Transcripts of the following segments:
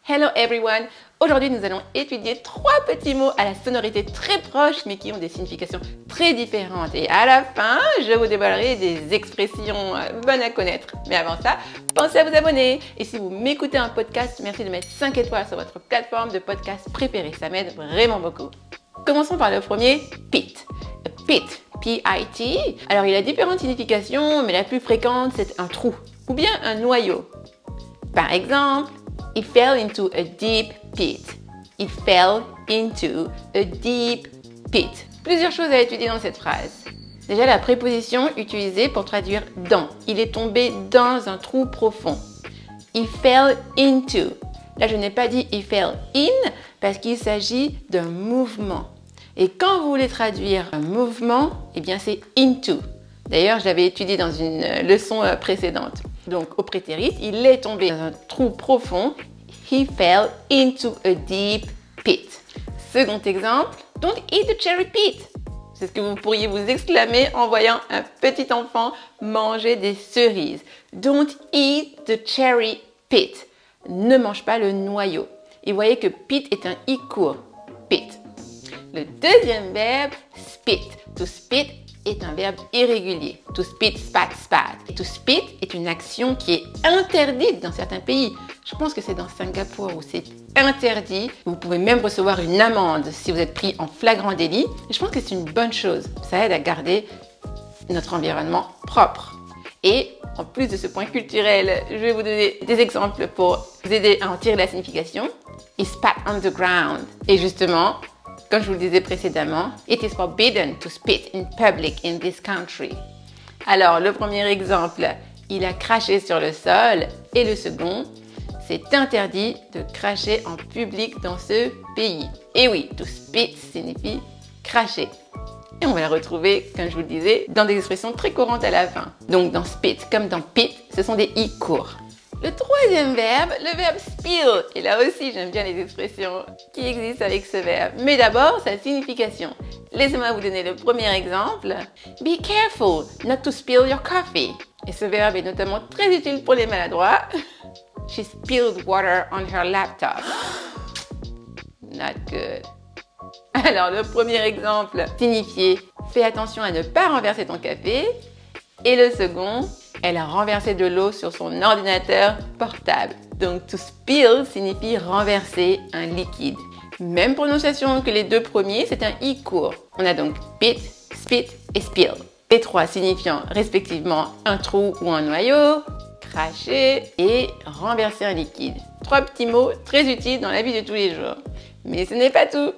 Hello everyone! Aujourd'hui, nous allons étudier 3 petits mots à la sonorité très proche, mais qui ont des significations très différentes. Et à la fin, je vous dévoilerai des expressions bonnes à connaître. Mais avant ça, pensez à vous abonner. Et si vous m'écoutez un podcast, merci de mettre 5 étoiles sur votre plateforme de podcast préférée. Ça m'aide vraiment beaucoup. Commençons par le premier, pit. Pit, P-I-T. Alors, il a différentes significations, mais la plus fréquente, c'est un trou ou bien un noyau. Par exemple, He fell into a deep pit. He fell into a deep pit. Plusieurs choses à étudier dans cette phrase. Déjà, la préposition utilisée pour traduire dans. Il est tombé dans un trou profond. He fell into. Là, je n'ai pas dit he fell in parce qu'il s'agit d'un mouvement. Et quand vous voulez traduire un mouvement, eh bien, c'est into. D'ailleurs, je l'avais étudié dans une leçon précédente. Donc, au prétérit, il est tombé dans un trou profond. He fell into a deep pit. Second exemple, don't eat the cherry pit. C'est ce que vous pourriez vous exclamer en voyant un petit enfant manger des cerises. Don't eat the cherry pit. Ne mange pas le noyau. Et voyez que pit est un i court. Pit. Le deuxième verbe, spit. To spit est un verbe irrégulier. To spit, spat, spat. To spit est une action qui est interdite dans certains pays. Je pense que c'est dans Singapour où c'est interdit. Vous pouvez même recevoir une amende si vous êtes pris en flagrant délit. Et je pense que c'est une bonne chose. Ça aide à garder notre environnement propre. Et en plus de ce point culturel, je vais vous donner des exemples pour vous aider à en tirer la signification. He spat on the ground. Et justement, comme je vous le disais précédemment, it is forbidden to spit in public in this country. Alors, le premier exemple, il a craché sur le sol. Et le second, c'est interdit de cracher en public dans ce pays. Et oui, to spit signifie cracher. Et on va la retrouver, comme je vous le disais, dans des expressions très courantes à la fin. Donc, dans spit comme dans pit, ce sont des i courts. Le troisième verbe, le verbe spill. Et là aussi, j'aime bien les expressions qui existent avec ce verbe. Mais d'abord, sa signification. Laissez-moi vous donner le premier exemple. Be careful not to spill your coffee. Et ce verbe est notamment très utile pour les maladroits. She spilled water on her laptop. Not good. Alors, le premier exemple signifiait fais attention à ne pas renverser ton café. Et le second, elle a renversé de l'eau sur son ordinateur portable. Donc, to spill signifie renverser un liquide. Même prononciation que les deux premiers, c'est un i court. On a donc pit, spit et spill. Les trois signifiant respectivement un trou ou un noyau, cracher et renverser un liquide. 3 petits mots très utiles dans la vie de tous les jours. Mais ce n'est pas tout.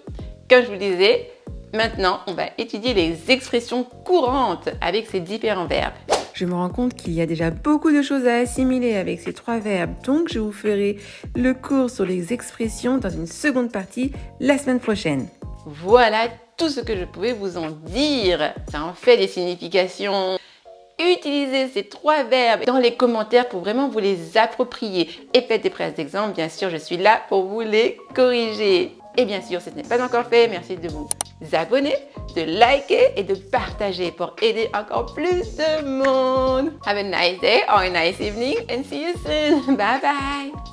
Comme je vous le disais, maintenant, on va étudier les expressions courantes avec ces différents verbes. Je me rends compte qu'il y a déjà beaucoup de choses à assimiler avec ces 3 verbes, donc je vous ferai le cours sur les expressions dans une seconde partie la semaine prochaine. Voilà tout ce que je pouvais vous en dire. Ça en fait des significations. Utilisez ces 3 verbes dans les commentaires pour vraiment vous les approprier. Et faites des phrases d'exemple, bien sûr, je suis là pour vous les corriger. Et bien sûr, si ce n'est pas encore fait, merci de vous abonner, de liker et de partager pour aider encore plus de monde. Have a nice day or a nice evening and see you soon. Bye bye.